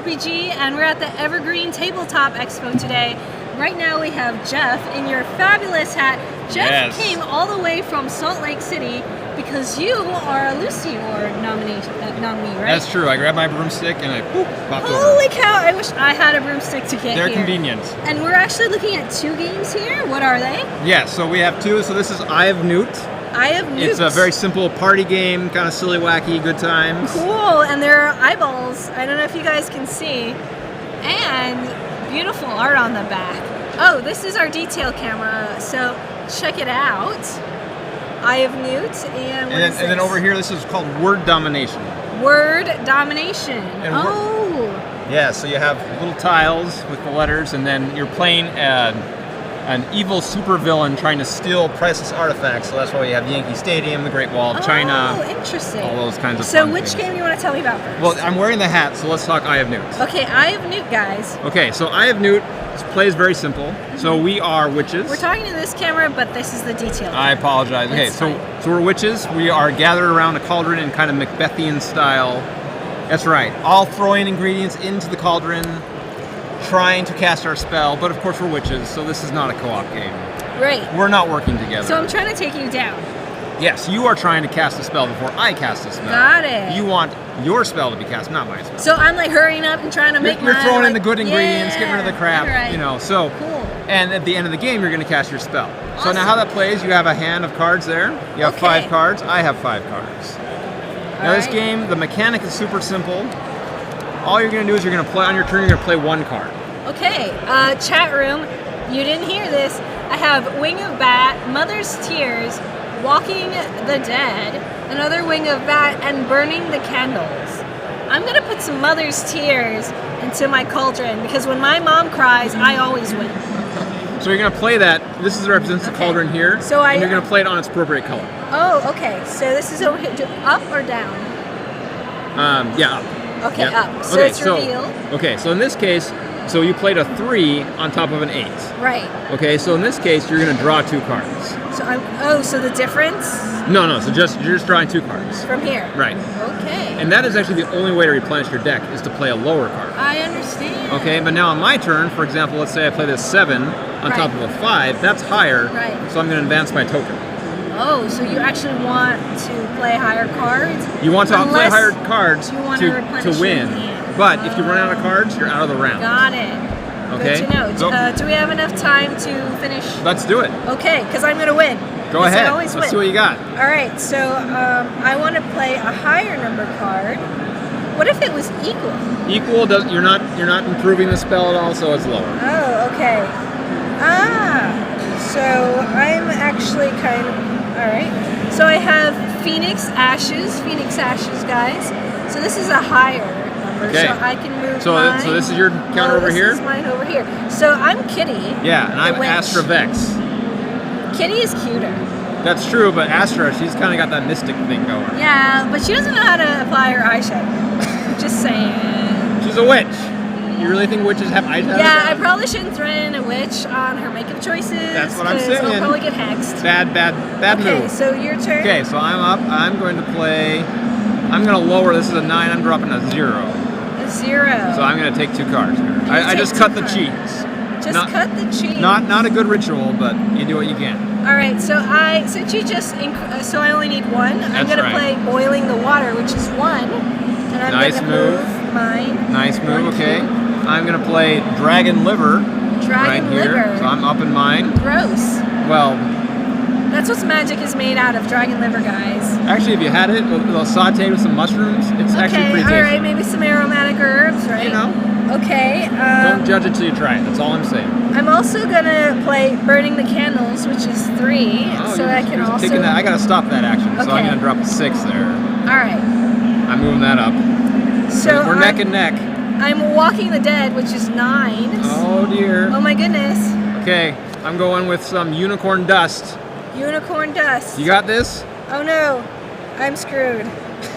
RPG, and we're at the Evergreen Tabletop Expo today. Right now we have Jeff in your fabulous hat. Jeff came all the way from Salt Lake City because you are a Lucy Award nominee, right? That's true. I grabbed my broomstick and I popped over. Holy cow, I wish I had a broomstick to get They're here. convenient. And we're actually looking at 2 games here. What are they? Yeah, so we have 2. So this is I Have Newt. I Have Newt. It's a very simple party game, kind of silly, wacky, good times. Cool, and there are eyeballs. I don't know if you guys can see. And beautiful art on the back. Oh, this is our detail camera, so check it out. I Have Newt, and then over here, this is called Word Domination. Word Domination. And oh. Yeah, so you have little tiles with the letters, and then you're playing an evil supervillain trying to steal priceless artifacts. So that's why we have Yankee Stadium, the Great Wall of China. Oh, interesting. All those kinds of So fun which things. game do you want to tell me about first? Well, I'm wearing the hat, so let's talk I Have Newt. Okay, I Have Newt, guys. Okay, so I Have Newt. This play is very simple. So we are witches. We're talking to this camera, but this is the detail. I apologize. Okay, so we're witches. We are gathered around a cauldron in kind of Macbethian style. That's right. All throwing ingredients into the cauldron, trying to cast our spell. But of course, we're witches, so this is not a co-op game. Right. We're not working together. So I'm trying to take you down. Yes, you are trying to cast a spell before I cast a spell. Got it. You want your spell to be cast, not my spell. So I'm like hurrying up and trying to make You're mine, throwing in like, the good ingredients, getting rid of the crap, right. you know. So, Cool. And at the end of the game, you're going to cast your spell. So Awesome. now how that plays, you have a hand of cards there. You have 5 cards. I have 5 cards. Now this game, the mechanic is super simple. All you're going to do is you're going to play on your turn. You're going to play 1 card. Okay, chat room, you didn't hear this. I have Wing of Bat, Mother's Tears, Walking the Dead, another Wing of Bat, and Burning the Candles. I'm going to put some Mother's Tears into my cauldron because when my mom cries, I always win. So you're going to play that. This is represents the cauldron here. So and you're going to play it on its appropriate color. Oh, okay. So this is over here. Up or down? Yeah, up. Okay, Yeah. up. So it's revealed. Okay, so in this case, so you played a 3 on top of an 8. Right. Okay, so in this case, you're going to draw 2 cards. So so the difference? No, so you're just drawing 2 cards. From here? Right. Okay. And that is actually the only way to replenish your deck, is to play a lower card. I understand. Okay, but now on my turn, for example, let's say I play this 7 on top of a 5, that's higher, Right. so I'm going to advance my token. Oh, so you actually want to play higher cards? You want to play higher cards you want to replenish win, your hand. but if you run out of cards, you're out of the round. Got it. Okay. Good to know. So- Do we have enough time to finish? Let's do it. Okay, because I'm going to win. Go 'Cause ahead. I always Let's see win. what you got. All right, so I want to play a higher number card. What if it was equal? Equal does you're not improving the spell at all, so it's lower. Oh, okay. So I'm actually kind of, all right. So I have Phoenix Ashes, guys. So this is a higher number, Okay. so I can move So mine. so this is your counter over here? This is mine over here. So I'm Kitty. Yeah, and I'm the witch. Astra Vex. Kitty is cuter. That's true, but Astra, she's kind of got that mystic thing going. Yeah, but she doesn't know how to apply her eyeshadow. Just saying. She's a witch. You really think witches have eyeshadow? Yeah, I probably shouldn't threaten a witch on her makeup choices. That's what I'm 'cause saying. I'll probably get hexed. Bad move. Okay, so your turn. Okay, so I'm up. I'm going to play. I'm going to lower. This is a 9. I'm dropping a 0. A 0. So I'm going to take 2 cards here. I take just 2 cut the cards. cheese. Just cut the cheese. Not a good ritual, but you do what you can. All right, so since you just so I only need 1. I'm That's gonna right. play Boiling the Water, which is 1, and I'm Nice gonna move. mine. Nice move. 1 Okay. cube. I'm going to play Dragon Liver. Dragon right here. liver. So I'm up in mine. Gross. Well, That's what magic is made out of, dragon liver, guys. actually, if you had it, a little sauteed with some mushrooms, it's actually pretty tasty. all right, maybe some aromatic herbs, right? You know. Okay. Don't judge it till you try it. That's all I'm saying. I'm also gonna play Burning the Candles, which is 3, so I can also. Taking that. I gotta stop that action, so I'm Okay. gonna drop a 6 there. All right. I'm moving that up. So we're neck and neck. I'm Walking the Dead, which is 9. Oh dear. Oh my goodness. Okay, I'm going with some unicorn dust. Unicorn dust. You got this? Oh no, I'm screwed.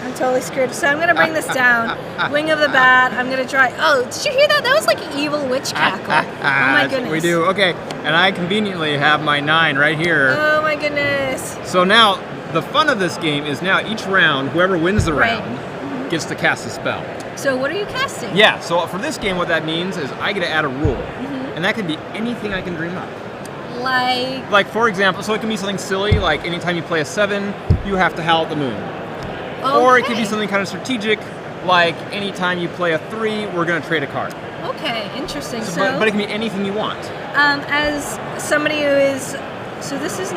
I'm totally screwed. So I'm gonna bring this down. Wing of the Bat. I'm gonna try. Oh, did you hear that? That was like evil witch cackle. Oh my That's goodness. what we do. Okay, and I conveniently have my 9 right here. Oh my goodness. So now the fun of this game is now each round, whoever wins the Right. round gets to cast a spell. So what are you casting? Yeah, so for this game, what that means is I get to add a rule. Mm-hmm. And that could be anything I can dream up. Like, for example, so it can be something silly, like anytime you play a 7, you have to howl at the moon. okay. Or it could be something kind of strategic, like anytime you play a 3, we're going to trade a card. Okay, interesting. But it can be anything you want. As somebody who is, so this is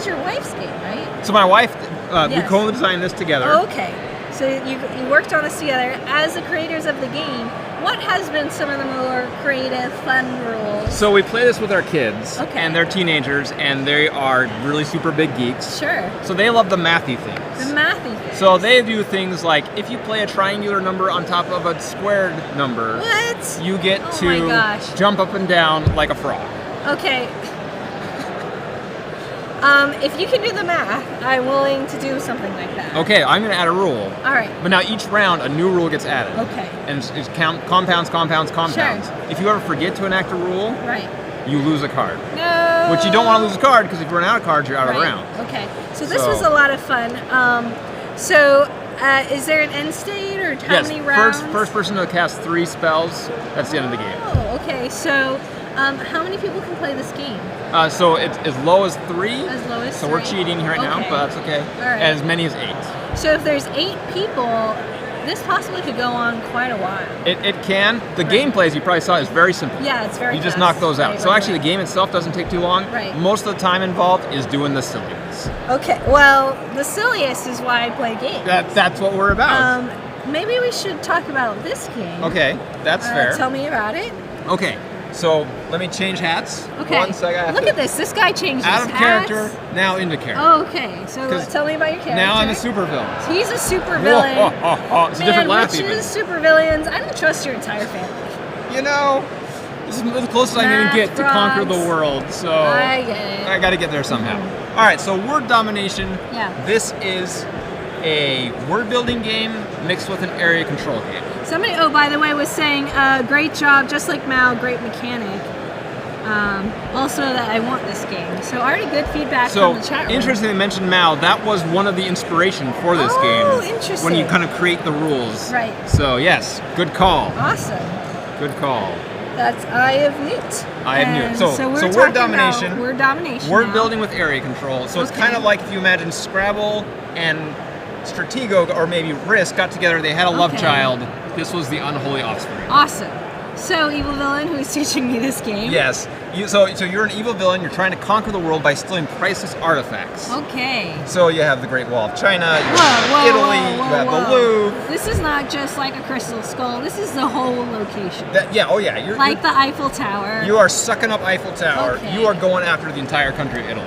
your wife's game, right? So my wife, Yes. we co-designed this together. Oh, okay. So you worked on this together. As the creators of the game, what has been some of the more creative, fun rules? So we play this with our kids, Okay. and they're teenagers, and they are really super big geeks. Sure. So they love the mathy things. The mathy thing. So they do things like, if you play a triangular number on top of a squared number, What? you get Oh to my gosh. jump up and down like a frog. Okay. If you can do the math, I'm willing to do something like that. Okay, I'm going to add a rule. All right. But now each round, a new rule gets added. Okay. And it's compounds. If you ever forget to enact a rule, Right. you lose a card. No. Which you don't want to lose a card, because if you run out of cards, you're out of Right. round. Okay. So this So- was a lot of fun. Is there an end state or how Yes, many rounds? first person to cast 3 spells, that's the end of the game. Oh, okay. So how many people can play this game? So it's as low as 3. As low as So we're 3? cheating right now, Okay. but that's okay. All right. As many as 8. So if there's 8 people, this possibly could go on quite a while. It can. The Right. gameplay, as you probably saw, is very simple. Yeah, it's very You just fast. knock those out. Right, So right, actually, right. the game itself doesn't take too long. Right. Most of the time involved is doing the silliness. Okay, well, the silliest is why I play games. That's what we're about. Maybe we should talk about this game. Okay, that's fair. Tell me about it. Okay, so let me change hats. Okay. One sec. I have Look to- at this. This guy changed Out his of hats. character, now into character. Oh, okay. So 'Cause tell me about your character. Now I'm a supervillain. He's a super villain. It's a different laugh even. witches, super villains. I don't trust your entire family. You know, this is the closest I'm going Math, to get to conquer the frogs. world, so I get it. I got to get there somehow. All right, so word domination. Yeah. This is a word building game mixed with an area control game. Somebody, oh, by the way, was saying, great job, just like Mal, great mechanic. Also, that I want this game. So already good feedback So from the chat room. interesting they mentioned Mal. That was one of the inspiration for this Oh, game. interesting. When you kind of create the rules. Right. So yes, good call. Awesome. Good call. That's Eye of Newt. Eye of Newt. And So we're word talking domination. about word domination. Word now. building with area control. So it's Okay. kind of like if you imagine Scrabble and Stratego or maybe Risk got together, they had a love Okay. child. This was the unholy offspring. Awesome. So, Evil Villain, who is teaching me this game. Yes. So you're an evil villain. You're trying to conquer the world by stealing priceless artifacts. Okay. So you have the Great Wall of China, you Whoa, have whoa, Italy, whoa, you whoa, have the whoa. Louvre. This is not just like a crystal skull. This is the whole location. You're Like the Eiffel Tower. you are sucking up Eiffel Tower. Okay. You are going after the entire country of Italy.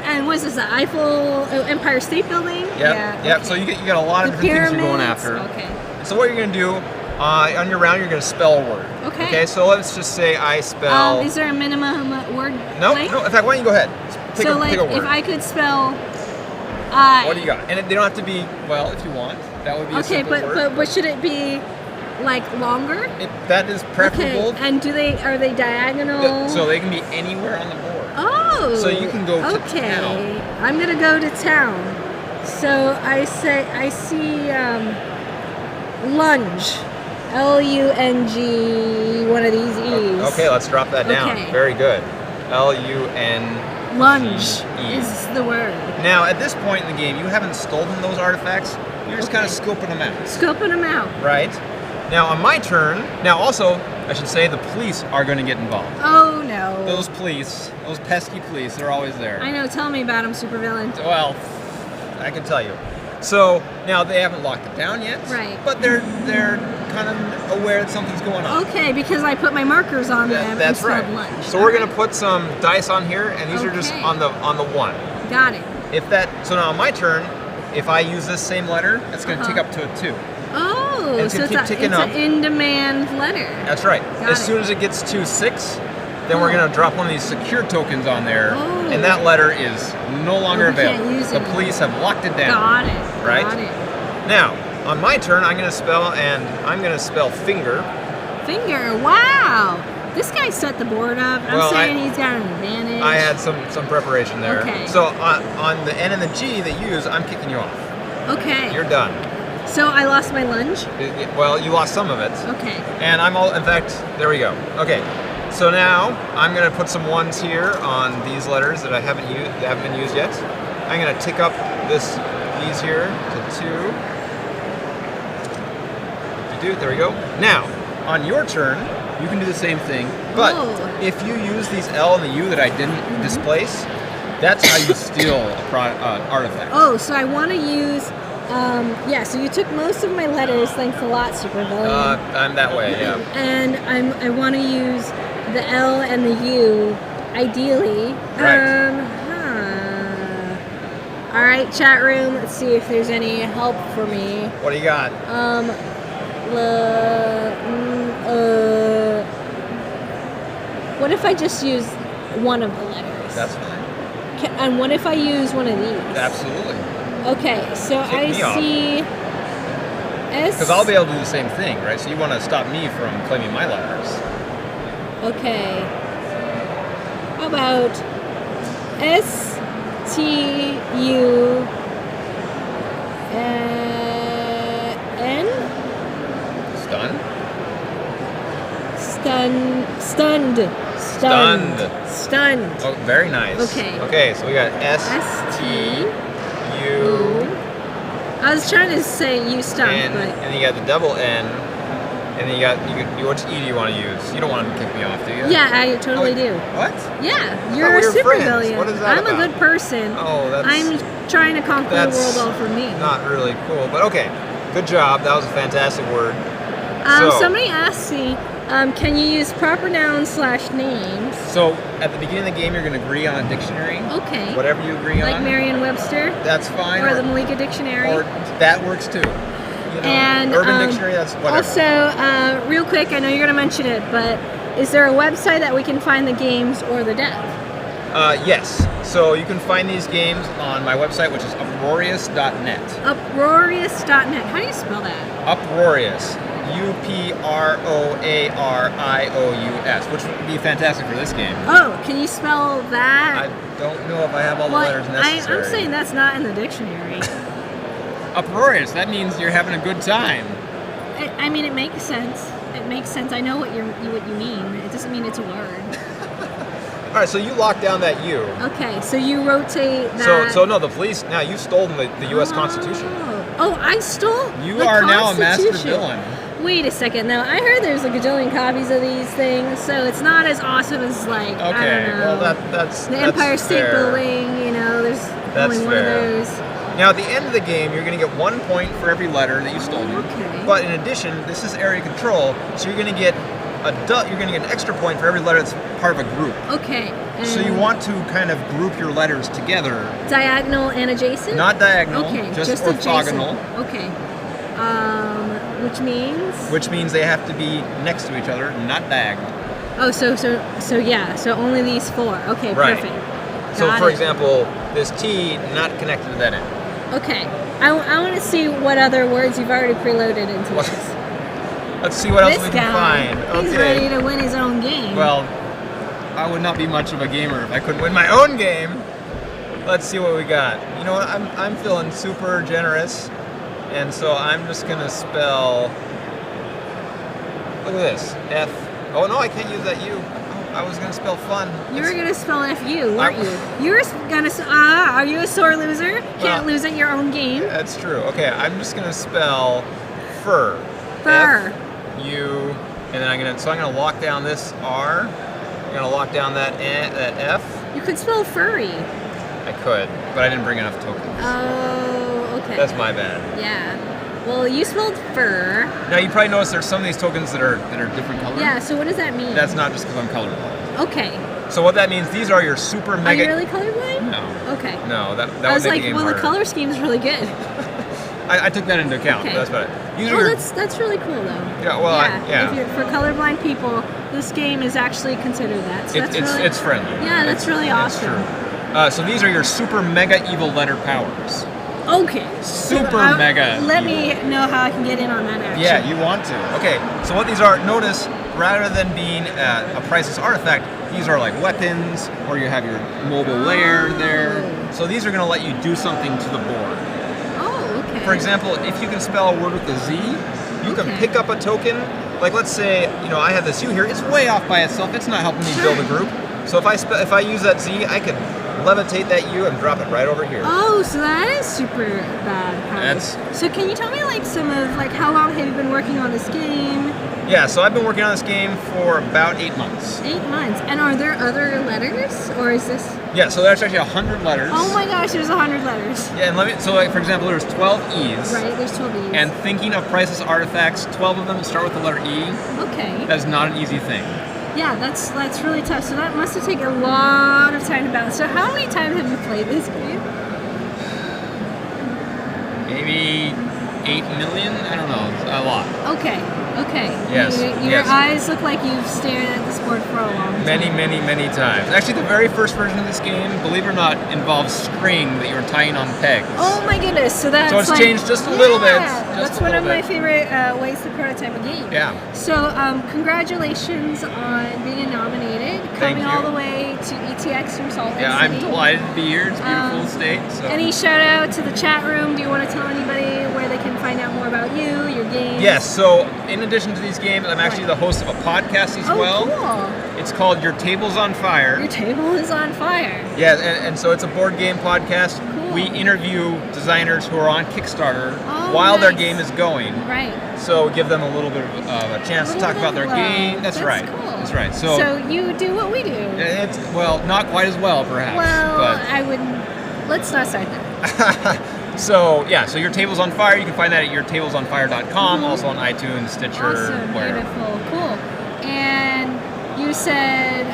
And was this the Eiffel Empire State Building? Yep. Yeah. So you got a lot of The different things you're going pyramids. after. Okay. So what you're going to do on your round, you're going to spell a word. Okay. Okay. So let's just say I spell. Is there a minimum word? No. length? No. In fact, why don't you go ahead? Take So, a like, word. if I could spell. What do you got? And they don't have to be if you want. That would be a Okay, simple word. but should it be like longer? That is preferable. Okay. And are they diagonal? So they can be anywhere on the board. Oh. So you can go to Okay. town. I'm gonna go to town. So I see lunge. L-U-N-G, one of these E's. Okay, let's drop that down. Okay. Very good. L-U-N. Lunge E. is the word. Now, at this point in the game, you haven't stolen those artifacts. You're just kind of Okay. scoping them out, Scoping them out. right? Now, on my turn, also, I should say the police are going to get involved. Oh no. Those pesky police, they're always there. I know, tell me about them, supervillain. Well, I can tell you. So, now they haven't locked it down yet. Right. But they're kind of aware that something's going on. Okay, because I put my markers on them That's instead right. of lunge. So we're going to put some dice on here, and these are just Okay. on the one. Got it. So now on my turn, if I use this same letter, it's going to tick up to a 2. Oh, And it's so gonna it's keep ticking up. an in-demand letter. That's right. Got As it. soon as it gets to 6, then we're going to drop one of these secure tokens on there, Oh. and that letter is no longer we can't available. use The it. police have locked it down. Got it. Right? Got it. Now, on my turn, I'm going to spell finger. Finger. Wow. This guy set the board up. I'm Well, saying he's got an advantage. I had some preparation there. Okay. So on the N and the G that you use, I'm kicking you off. Okay. You're done. So I lost my lunge? Well, you lost some of it. Okay. And in fact, there we go. Okay, so now I'm gonna put some ones here on these letters that haven't been used yet. I'm gonna tick up these here to 2. There we go. Now, on your turn, you can do the same thing, but if you use these L and the U that I didn't displace, that's how you steal an artifact. Oh, so I want to use, so you took most of my letters, thanks a lot, Supervillain. I'm that way, yeah. And I want to use the L and the U, ideally. Right. All right, chat room, let's see if there's any help for me. What do you got? What if I just use one of the letters? That's fine. And what if I use one of these? Absolutely. Okay, so I see S. Because I'll be able to do the same thing, right? So you want to stop me from claiming my letters. Okay. How about S T U N? Stunned. Oh, very nice. Okay, so we got S-T-U. I was trying to say you stunned, and you got the double N, and then which E do you want to use? You don't want to kick me off, do you? Yeah, I totally do. What? Yeah, you're a supervillain. What is that I'm about? a good person. Oh, I'm trying to conquer the world all for me. Not really cool, but okay. Good job. That was a fantastic word. Somebody asked me, can you use proper nouns / names? So at the beginning of the game, you're going to agree on a dictionary. Okay. Whatever you agree on. Like Merriam-Webster? That's fine. Or the Malika Dictionary? Or that works too. And Urban Dictionary, that's whatever. Also, real quick, I know you're going to mention it, but is there a website that we can find the games or the dev? Yes. So you can find these games on my website, which is uproarious.net. Uproarious.net. How do you spell that? Uproarious. UPROARIOUS, which would be fantastic for this game. Oh, can you spell that? I don't know if I have all the letters necessary. I'm saying that's not in the dictionary. Uproarious, that means you're having a good time. I mean, it makes sense. It makes sense. I know what you mean. It doesn't mean it's a word. All right, so you lock down that U. Okay, so you rotate that. So no, the police. Now you've stolen the U.S. Constitution. Oh, I stole. You are now a master villain. Wait a second. Now I heard there's a gajillion copies of these things, so it's not as awesome as I don't know. Well that's the Empire State Building. There's only one of those. Now at the end of the game, you're going to get 1 point for every letter that you stole. Okay. But in addition, this is area control, so you're going to get an extra point for every letter that's part of a group. Okay. So you want to kind of group your letters together. Diagonal and adjacent? Not diagonal. Okay. Just orthogonal. Adjacent. Okay. Which means? Which means they have to be next to each other, not diagonal. Oh, so yeah. So only these 4. Okay. Right. Perfect. So for example, this T not connected to that N. Okay. I want to see what other words you've already preloaded into this. Let's see what else we can find. He's ready to win his own game. Well, I would not be much of a gamer if I couldn't win my own game. Let's see what we got. You know what? I'm feeling super generous, and so I'm just gonna spell. Look at this. F. Oh no, I can't use that U. I was gonna spell fun. You were gonna spell FU, weren't you? You were gonna. Are you a sore loser? Can't lose at your own game. That's true. Okay, I'm just gonna spell fur. Fur. U, and then I'm gonna lock down this R. I'm gonna lock down that F. You could spell furry. I could, but I didn't bring enough tokens. Oh, okay. That's my bad. Yeah. Well, you spelled fur. Now you probably notice there's some of these tokens that are different colors. Yeah. So what does that mean? That's not just because I'm colorblind. Okay. So what that means? These are your super mega. Are you really colorblind? No. Okay. No, that I was would make like, the game well, harder. the color scheme's really good. I took that into account. Okay. That's about it. That's really cool though. Yeah. Well, If you're, for colorblind people, this game is actually considered that. So it's friendly. Yeah, that's really awesome. It's true. So these are your super mega evil letter powers. Okay. Super mega. Let me know how I can get in on that action. Yeah, you want to. Okay, so what these are, notice, rather than being a priceless artifact, these are like weapons, or you have your mobile layer there. So these are going to let you do something to the board. Oh, Okay. For example, if you can spell a word with a Z, you can pick up a token. Like let's say, I have this U here. It's way off by itself. It's not helping me build a group. So if I use that Z, I could levitate that U and drop it right over here. Oh, so that is super bad. So can you tell me how long have you been working on this game? Yeah, so I've been working on this game for about 8 months. 8 months. And are there other letters, or is this? Yeah, so there's actually 100 letters. Oh my gosh, there's 100 letters. Yeah, and for example, there's 12 E's. Right, there's 12 E's. And thinking of priceless artifacts, 12 of them start with the letter E. Okay. That's not an easy thing. Yeah, that's really tough. So that must have taken a lot of time to balance. So how many times have you played this game? Maybe 8 million? I don't know. A lot. Okay. Yes. Your eyes look like you've stared at this board for a long time. Many times. Actually, the very first version of this game, believe it or not, involves string that you're tying on pegs. Oh my goodness! So it's changed just a little bit. That's one of my favorite ways to prototype a game. Yeah. So congratulations on being nominated, coming all the way to ETX from Salt Lake City. Yeah, I'm delighted to be here. It's a beautiful state. So. Any shout out to the chat room? Do you want to tell anybody where they can find out more about you, your games? Yes. So in addition to these games, I'm actually the host of a podcast as well. Cool. It's called Your Table's on Fire. Your Table is on Fire. Yeah, and so it's a board game podcast. Cool. We interview designers who are on Kickstarter while their game is going. Right. So give them a little bit of a chance to talk about their game. That's right. Cool. That's right. So you do what we do. It's not quite as well, perhaps. Well, but. I wouldn't. Let's not start that. So Your Table's on Fire. You can find that at yourtablesonfire.com, also on iTunes, Stitcher, Awesome, wherever. Beautiful, cool. And you said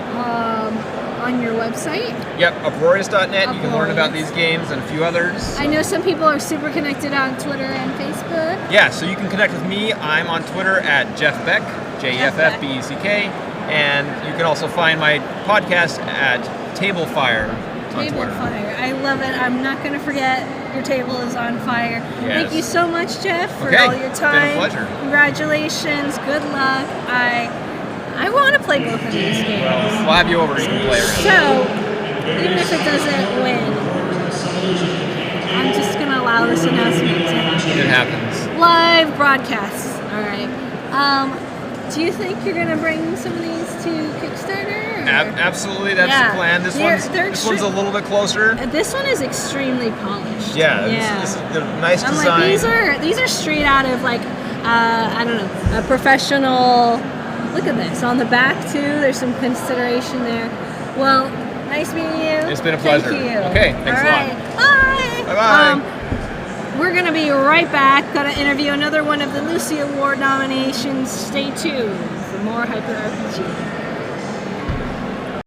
on your website? Yep, uproarious.net. You can learn about Uproarious. these games and a few others. I know some people are super connected on Twitter and Facebook. Yeah, so you can connect with me. I'm on Twitter at Jeff Beck, JEFFBECK, and you can also find my podcast at Tablefire on Twitter. Fire. I love it. I'm not going to forget Your Table is on Fire. Yes. Thank you so much, Jeff, for Okay. all your time. It's been a pleasure. Congratulations. Good luck. I want to play both of these games. We'll have you over. You can play around. So, even if it doesn't win, I'm just going to allow this announcement to happen. It happens. Live broadcasts. All right. Do you think you're going to bring some of these to Kickstarter? Absolutely, that's the plan. This one's a little bit closer. This one is extremely polished. Yeah. This is a nice design. Like, these are straight out of I don't know, a professional. Look at this on the back too. There's some consideration there. Well, nice meeting you. It's been a pleasure. Thank you. Okay, thanks a lot. Bye. Bye-bye. We're gonna be right back. Gonna interview another one of the Lucy Award nominations. Stay tuned for more Hyper RPG.